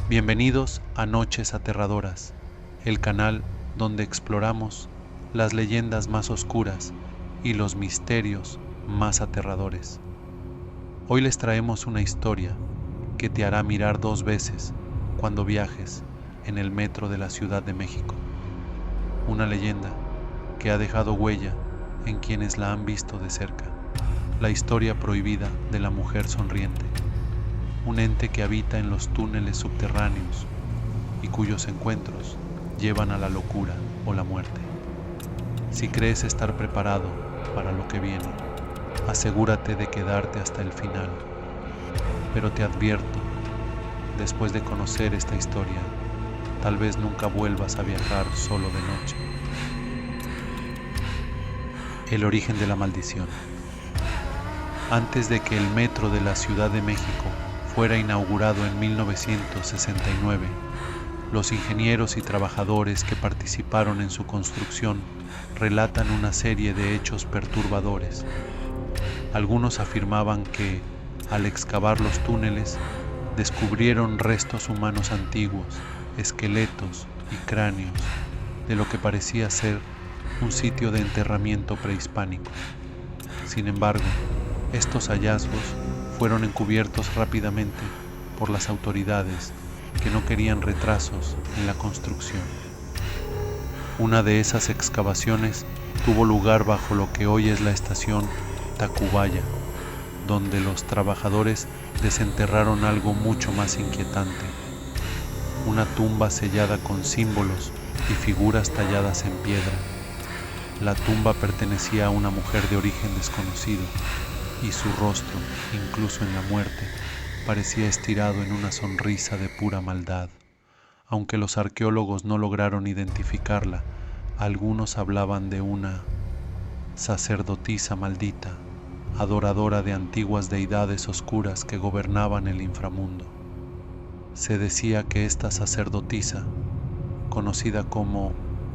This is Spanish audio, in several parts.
Bienvenidos a Noches Aterradoras, el canal donde exploramos las leyendas más oscuras y los misterios más aterradores. Hoy les traemos una historia que te hará mirar dos veces cuando viajes en el metro de la Ciudad de México. Una leyenda que ha dejado huella en quienes la han visto de cerca. La historia prohibida de la mujer sonriente. Un ente que habita en los túneles subterráneos y cuyos encuentros llevan a la locura o la muerte. Si crees estar preparado para lo que viene, asegúrate de quedarte hasta el final. Pero te advierto, después de conocer esta historia, tal vez nunca vuelvas a viajar solo de noche. El origen de la maldición. Antes de que el metro de la Ciudad de México fuera inaugurado en 1969, los ingenieros y trabajadores que participaron en su construcción relatan una serie de hechos perturbadores. Algunos afirmaban que, al excavar los túneles, descubrieron restos humanos antiguos, esqueletos y cráneos de lo que parecía ser un sitio de enterramiento prehispánico. Sin embargo, estos hallazgos fueron encubiertos rápidamente por las autoridades que no querían retrasos en la construcción. Una de esas excavaciones tuvo lugar bajo lo que hoy es la estación Tacubaya, donde los trabajadores desenterraron algo mucho más inquietante: una tumba sellada con símbolos y figuras talladas en piedra. La tumba pertenecía a una mujer de origen desconocido, y su rostro, incluso en la muerte, parecía estirado en una sonrisa de pura maldad. Aunque los arqueólogos no lograron identificarla, algunos hablaban de una sacerdotisa maldita, adoradora de antiguas deidades oscuras que gobernaban el inframundo. Se decía que esta sacerdotisa, conocida como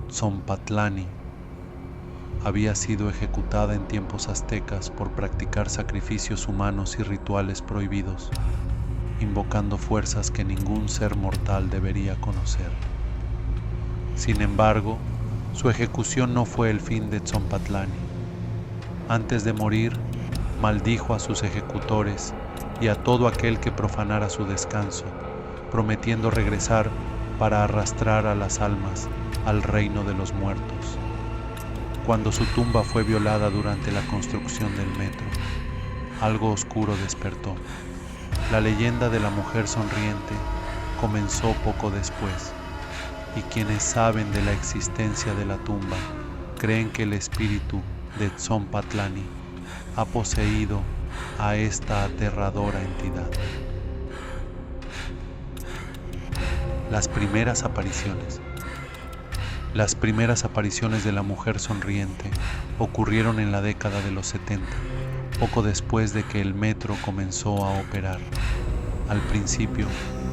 Tzompatlani, había sido ejecutada en tiempos aztecas por practicar sacrificios humanos y rituales prohibidos, invocando fuerzas que ningún ser mortal debería conocer. Sin embargo, su ejecución no fue el fin de Tzompatlani. Antes de morir, maldijo a sus ejecutores y a todo aquel que profanara su descanso, prometiendo regresar para arrastrar a las almas al reino de los muertos. Cuando su tumba fue violada durante la construcción del metro, algo oscuro despertó. La leyenda de la mujer sonriente comenzó poco después, y quienes saben de la existencia de la tumba creen que el espíritu de Tzompatlani ha poseído a esta aterradora entidad. Las primeras apariciones. Las primeras apariciones de la mujer sonriente ocurrieron en la década de los 70, poco después de que el metro comenzó a operar. Al principio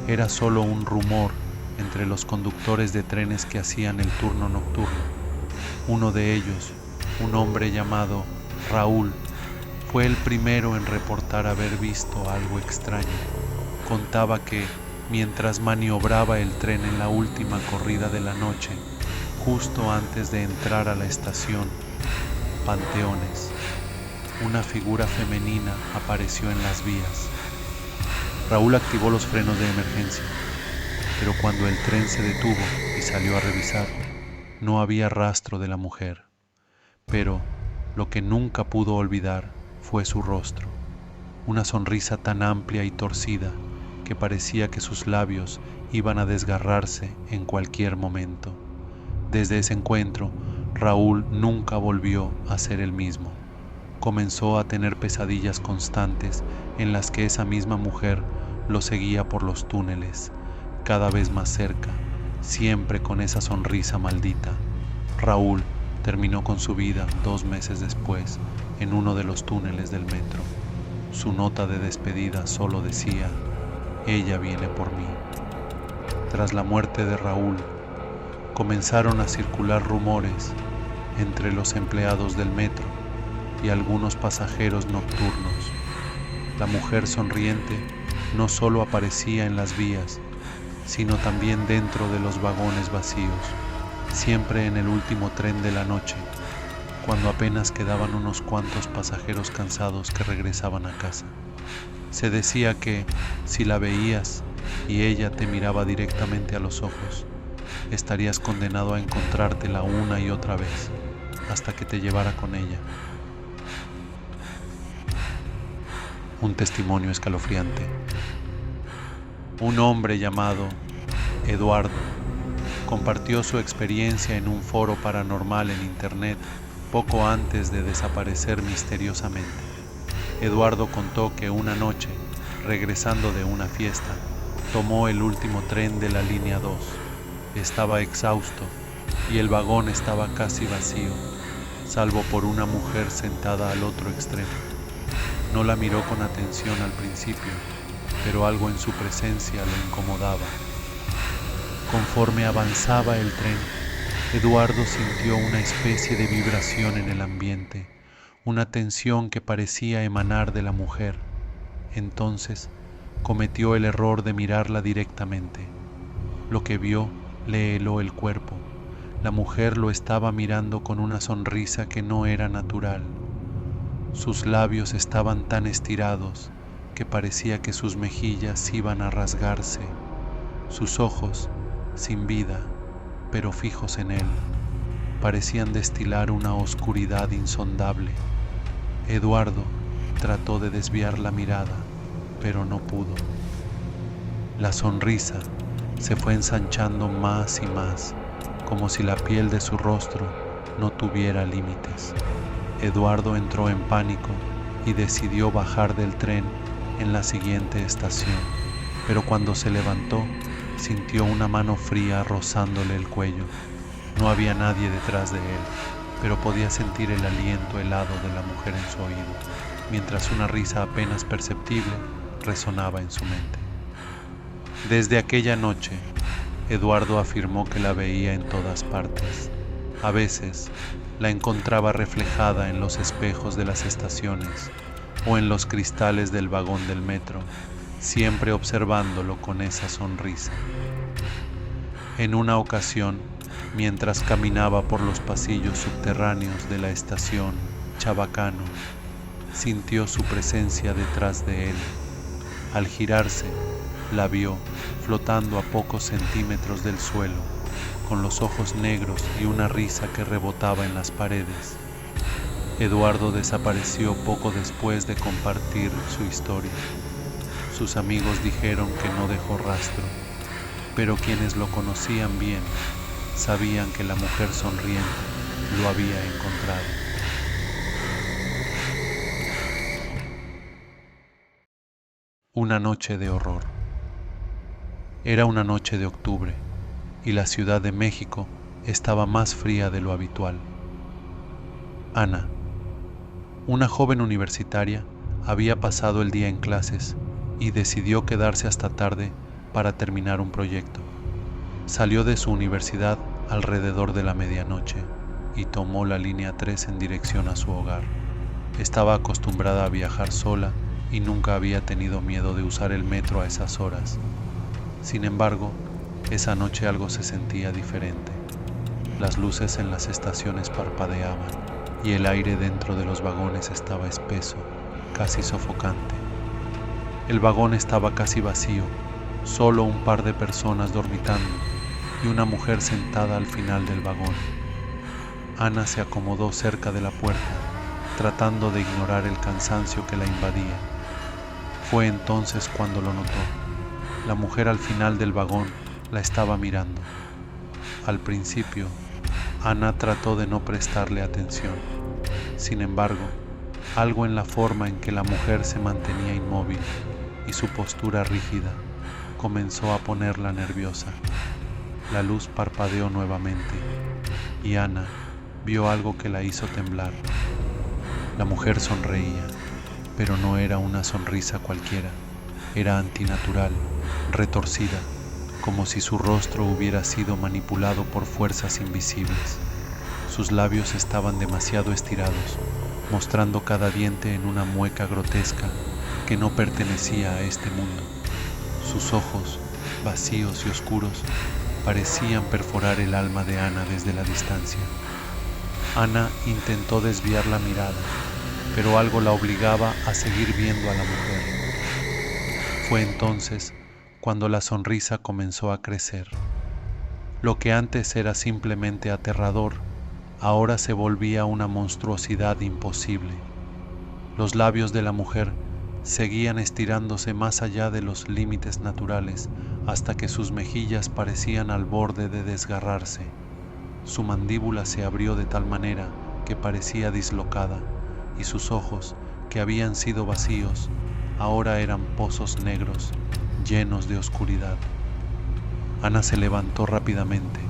era solo un rumor entre los conductores de trenes que hacían el turno nocturno. Uno de ellos, un hombre llamado Raúl, fue el primero en reportar haber visto algo extraño. Contaba que, mientras maniobraba el tren en la última corrida de la noche, justo antes de entrar a la estación Panteones, una figura femenina apareció en las vías. Raúl activó los frenos de emergencia, pero cuando el tren se detuvo y salió a revisar, no había rastro de la mujer. Pero lo que nunca pudo olvidar fue su rostro, una sonrisa tan amplia y torcida que parecía que sus labios iban a desgarrarse en cualquier momento. Desde ese encuentro, Raúl nunca volvió a ser el mismo. Comenzó a tener pesadillas constantes en las que esa misma mujer lo seguía por los túneles, cada vez más cerca, siempre con esa sonrisa maldita. Raúl terminó con su vida 2 meses después en uno de los túneles del metro. Su nota de despedida solo decía: "Ella viene por mí". Tras la muerte de Raúl, comenzaron a circular rumores entre los empleados del metro y algunos pasajeros nocturnos. La mujer sonriente no solo aparecía en las vías, sino también dentro de los vagones vacíos, siempre en el último tren de la noche, cuando apenas quedaban unos cuantos pasajeros cansados que regresaban a casa. Se decía que, si la veías y ella te miraba directamente a los ojos, estarías condenado a encontrártela una y otra vez, hasta que te llevara con ella. Un testimonio escalofriante. Un hombre llamado Eduardo compartió su experiencia en un foro paranormal en internet poco antes de desaparecer misteriosamente. Eduardo contó que una noche, regresando de una fiesta, tomó el último tren de la línea 2. Estaba exhausto y el vagón estaba casi vacío, salvo por una mujer sentada al otro extremo. No la miró con atención al principio, pero algo en su presencia lo incomodaba. Conforme avanzaba el tren, Eduardo sintió una especie de vibración en el ambiente, una tensión que parecía emanar de la mujer. Entonces, cometió el error de mirarla directamente. Lo que vio le heló el cuerpo. La mujer lo estaba mirando con una sonrisa que no era natural. Sus labios estaban tan estirados que parecía que sus mejillas iban a rasgarse. Sus ojos, sin vida, pero fijos en él, parecían destilar una oscuridad insondable. Eduardo trató de desviar la mirada, pero no pudo. La sonrisa se fue ensanchando más y más, como si la piel de su rostro no tuviera límites. Eduardo entró en pánico y decidió bajar del tren en la siguiente estación, pero cuando se levantó, sintió una mano fría rozándole el cuello. No había nadie detrás de él, pero podía sentir el aliento helado de la mujer en su oído, mientras una risa apenas perceptible resonaba en su mente. Desde aquella noche, Eduardo afirmó que la veía en todas partes. A veces, la encontraba reflejada en los espejos de las estaciones o en los cristales del vagón del metro, siempre observándolo con esa sonrisa. En una ocasión, mientras caminaba por los pasillos subterráneos de la estación Chabacano, sintió su presencia detrás de él. Al girarse, la vio flotando a pocos centímetros del suelo, con los ojos negros y una risa que rebotaba en las paredes. Eduardo desapareció poco después de compartir su historia. Sus amigos dijeron que no dejó rastro, pero quienes lo conocían bien sabían que la mujer sonriente lo había encontrado. Una noche de horror. Era una noche de octubre y la Ciudad de México estaba más fría de lo habitual. Ana, una joven universitaria, había pasado el día en clases y decidió quedarse hasta tarde para terminar un proyecto. Salió de su universidad alrededor de la medianoche y tomó la línea 3 en dirección a su hogar. Estaba acostumbrada a viajar sola y nunca había tenido miedo de usar el metro a esas horas. Sin embargo, esa noche algo se sentía diferente. Las luces en las estaciones parpadeaban y el aire dentro de los vagones estaba espeso, casi sofocante. El vagón estaba casi vacío, solo un par de personas dormitando y una mujer sentada al final del vagón. Ana se acomodó cerca de la puerta, tratando de ignorar el cansancio que la invadía. Fue entonces cuando lo notó. La mujer al final del vagón la estaba mirando. Al principio, Ana trató de no prestarle atención. Sin embargo, algo en la forma en que la mujer se mantenía inmóvil y su postura rígida comenzó a ponerla nerviosa. La luz parpadeó nuevamente y Ana vio algo que la hizo temblar. La mujer sonreía, pero no era una sonrisa cualquiera. Era antinatural, retorcida, como si su rostro hubiera sido manipulado por fuerzas invisibles. Sus labios estaban demasiado estirados, mostrando cada diente en una mueca grotesca que no pertenecía a este mundo. Sus ojos, vacíos y oscuros, parecían perforar el alma de Ana desde la distancia. Ana intentó desviar la mirada, pero algo la obligaba a seguir viendo a la mujer. Fue entonces cuando la sonrisa comenzó a crecer. Lo que antes era simplemente aterrador, ahora se volvía una monstruosidad imposible. Los labios de la mujer seguían estirándose más allá de los límites naturales hasta que sus mejillas parecían al borde de desgarrarse. Su mandíbula se abrió de tal manera que parecía dislocada, y sus ojos, que habían sido vacíos, ahora eran pozos negros, llenos de oscuridad. Ana se levantó rápidamente,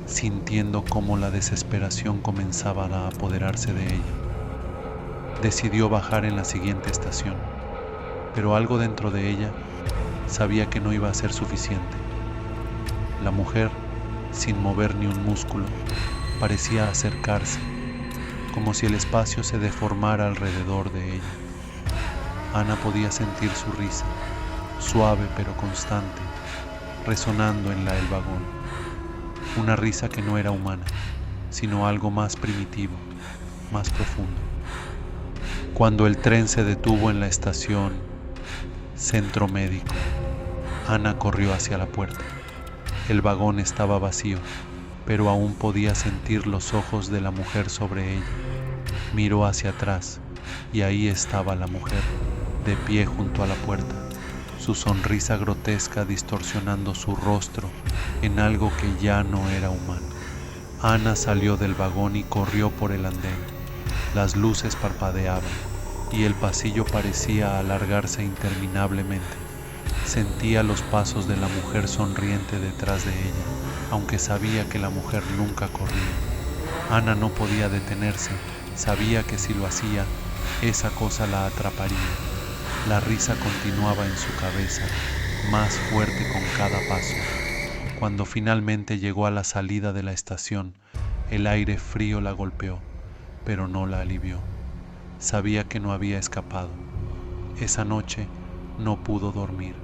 sintiendo cómo la desesperación comenzaba a apoderarse de ella. Decidió bajar en la siguiente estación, pero algo dentro de ella sabía que no iba a ser suficiente. La mujer, sin mover ni un músculo, parecía acercarse, como si el espacio se deformara alrededor de ella. Ana podía sentir su risa, suave pero constante, resonando en el vagón. Una risa que no era humana, sino algo más primitivo, más profundo. Cuando el tren se detuvo en la estación Centro Médico, Ana corrió hacia la puerta. El vagón estaba vacío, pero aún podía sentir los ojos de la mujer sobre ella. Miró hacia atrás y ahí estaba la mujer, de pie junto a la puerta, su sonrisa grotesca distorsionando su rostro en algo que ya no era humano. Ana salió del vagón y corrió por el andén. Las luces parpadeaban y el pasillo parecía alargarse interminablemente. Sentía los pasos de la mujer sonriente detrás de ella, aunque sabía que la mujer nunca corría. Ana no podía detenerse, sabía que si lo hacía, esa cosa la atraparía. La risa continuaba en su cabeza, más fuerte con cada paso. Cuando finalmente llegó a la salida de la estación, el aire frío la golpeó, pero no la alivió. Sabía que no había escapado. Esa noche no pudo dormir.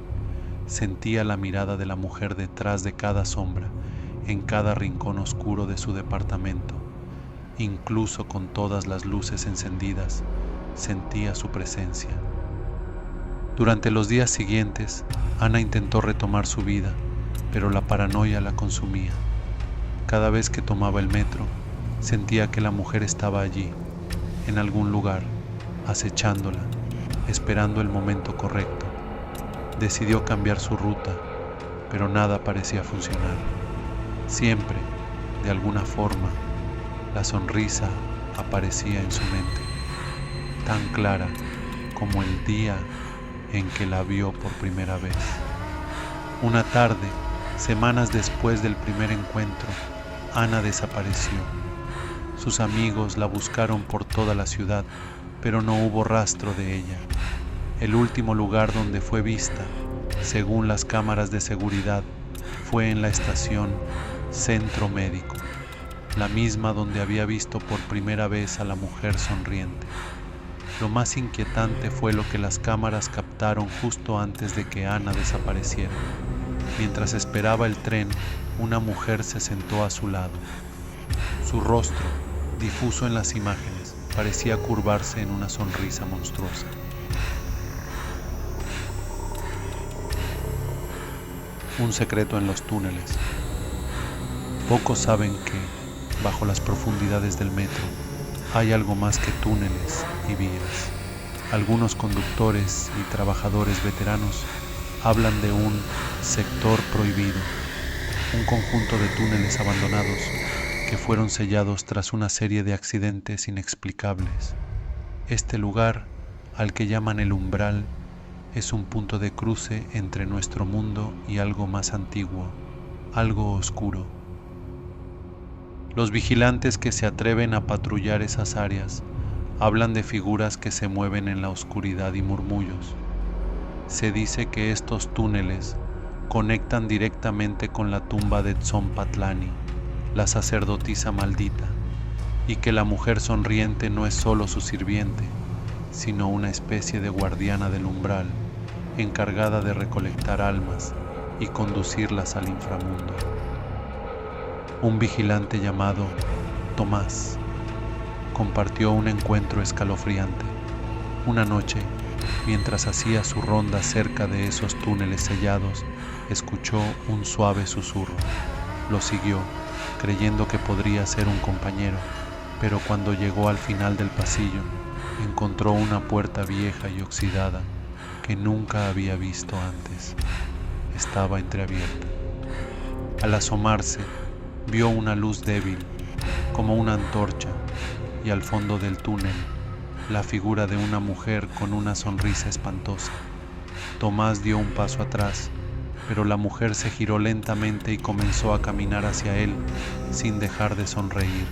Sentía la mirada de la mujer detrás de cada sombra, en cada rincón oscuro de su departamento. Incluso con todas las luces encendidas, sentía su presencia. Durante los días siguientes, Ana intentó retomar su vida, pero la paranoia la consumía. Cada vez que tomaba el metro, sentía que la mujer estaba allí, en algún lugar, acechándola, esperando el momento correcto. Decidió cambiar su ruta, pero nada parecía funcionar. Siempre, de alguna forma, la sonrisa aparecía en su mente, tan clara como el día en que la vio por primera vez. Una tarde, semanas después del primer encuentro, Ana desapareció. Sus amigos la buscaron por toda la ciudad, pero no hubo rastro de ella. El último lugar donde fue vista, según las cámaras de seguridad, fue en la estación Centro Médico, la misma donde había visto por primera vez a la mujer sonriente. Lo más inquietante fue lo que las cámaras captaron justo antes de que Ana desapareciera. Mientras esperaba el tren, una mujer se sentó a su lado. Su rostro, difuso en las imágenes, parecía curvarse en una sonrisa monstruosa. Un secreto en los túneles. Pocos saben que, bajo las profundidades del metro, hay algo más que túneles y vías. Algunos conductores y trabajadores veteranos hablan de un sector prohibido, un conjunto de túneles abandonados que fueron sellados tras una serie de accidentes inexplicables. Este lugar, al que llaman el umbral, es un punto de cruce entre nuestro mundo y algo más antiguo, algo oscuro. Los vigilantes que se atreven a patrullar esas áreas hablan de figuras que se mueven en la oscuridad y murmullos. Se dice que estos túneles conectan directamente con la tumba de Tzompatlani, la sacerdotisa maldita, y que la mujer sonriente no es solo su sirviente, sino una especie de guardiana del umbral, encargada de recolectar almas y conducirlas al inframundo. Un vigilante llamado Tomás compartió un encuentro escalofriante. Una noche, mientras hacía su ronda cerca de esos túneles sellados, escuchó un suave susurro. Lo siguió, creyendo que podría ser un compañero, pero cuando llegó al final del pasillo, encontró una puerta vieja y oxidada que nunca había visto antes. Estaba entreabierta. Al asomarse, vio una luz débil, como una antorcha, y al fondo del túnel, la figura de una mujer con una sonrisa espantosa. Tomás dio un paso atrás, pero la mujer se giró lentamente y comenzó a caminar hacia él, sin dejar de sonreír.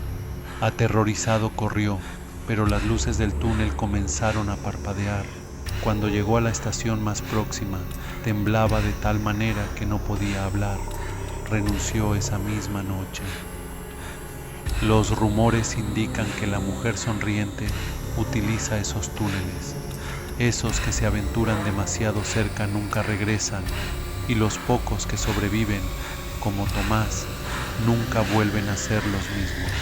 Aterrorizado corrió, pero las luces del túnel comenzaron a parpadear. Cuando llegó a la estación más próxima, temblaba de tal manera que no podía hablar. Renunció esa misma noche. Los rumores indican que la mujer sonriente utiliza esos túneles. Esos que se aventuran demasiado cerca nunca regresan, y los pocos que sobreviven, como Tomás, nunca vuelven a ser los mismos.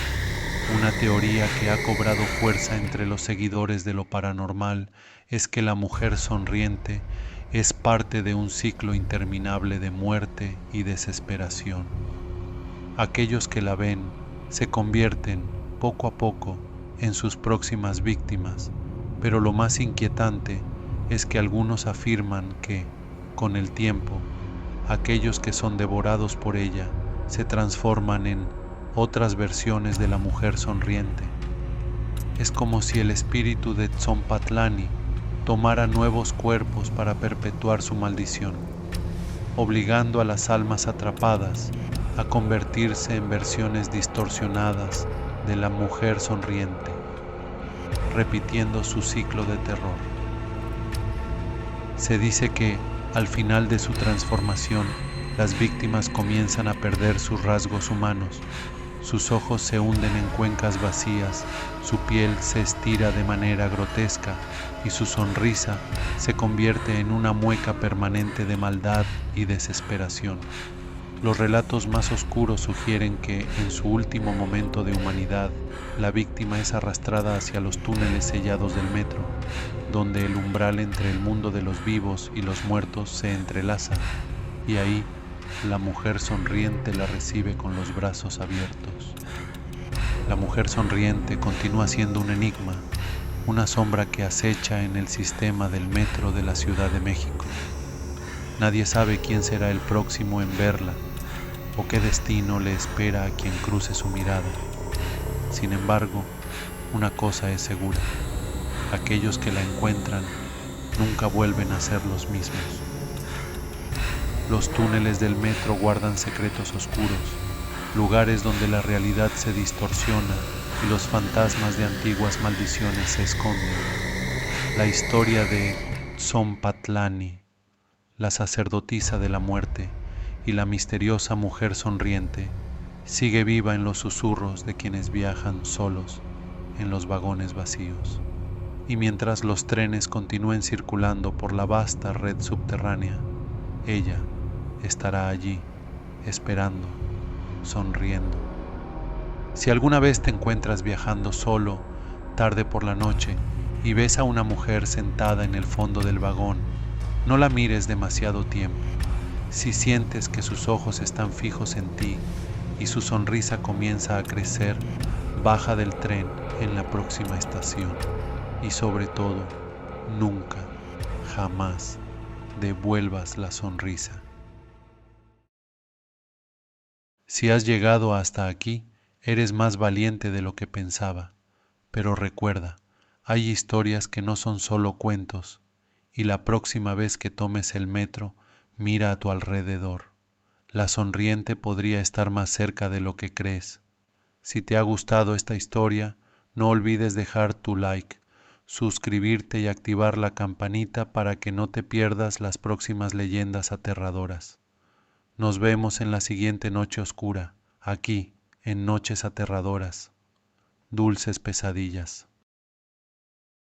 Una teoría que ha cobrado fuerza entre los seguidores de lo paranormal es que la mujer sonriente es parte de un ciclo interminable de muerte y desesperación. Aquellos que la ven se convierten, poco a poco, en sus próximas víctimas, pero lo más inquietante es que algunos afirman que, con el tiempo, aquellos que son devorados por ella se transforman en otras versiones de la mujer sonriente. Es como si el espíritu de Tzompatlani tomara nuevos cuerpos para perpetuar su maldición, obligando a las almas atrapadas a convertirse en versiones distorsionadas de la mujer sonriente, repitiendo su ciclo de terror. Se dice que, al final de su transformación, las víctimas comienzan a perder sus rasgos humanos. Sus ojos se hunden en cuencas vacías, su piel se estira de manera grotesca y su sonrisa se convierte en una mueca permanente de maldad y desesperación. Los relatos más oscuros sugieren que, en su último momento de humanidad, la víctima es arrastrada hacia los túneles sellados del metro, donde el umbral entre el mundo de los vivos y los muertos se entrelaza, y ahí la mujer sonriente la recibe con los brazos abiertos. La mujer sonriente continúa siendo un enigma, una sombra que acecha en el sistema del metro de la Ciudad de México. Nadie sabe quién será el próximo en verla o qué destino le espera a quien cruce su mirada. Sin embargo, una cosa es segura: aquellos que la encuentran nunca vuelven a ser los mismos. Los túneles del metro guardan secretos oscuros, lugares donde la realidad se distorsiona y los fantasmas de antiguas maldiciones se esconden. La historia de Tzompatlani, la sacerdotisa de la muerte, y la misteriosa mujer sonriente sigue viva en los susurros de quienes viajan solos en los vagones vacíos. Y mientras los trenes continúen circulando por la vasta red subterránea, ella estará allí, esperando, sonriendo. Si alguna vez te encuentras viajando solo, tarde por la noche, y ves a una mujer sentada en el fondo del vagón, no la mires demasiado tiempo. Si sientes que sus ojos están fijos en ti y su sonrisa comienza a crecer, baja del tren en la próxima estación. Y sobre todo, nunca, jamás devuelvas la sonrisa. Si has llegado hasta aquí, eres más valiente de lo que pensaba. Pero recuerda, hay historias que no son solo cuentos, y la próxima vez que tomes el metro, mira a tu alrededor. La sonriente podría estar más cerca de lo que crees. Si te ha gustado esta historia, no olvides dejar tu like, suscribirte y activar la campanita para que no te pierdas las próximas leyendas aterradoras. Nos vemos en la siguiente noche oscura, aquí, en Noches Aterradoras. Dulces pesadillas.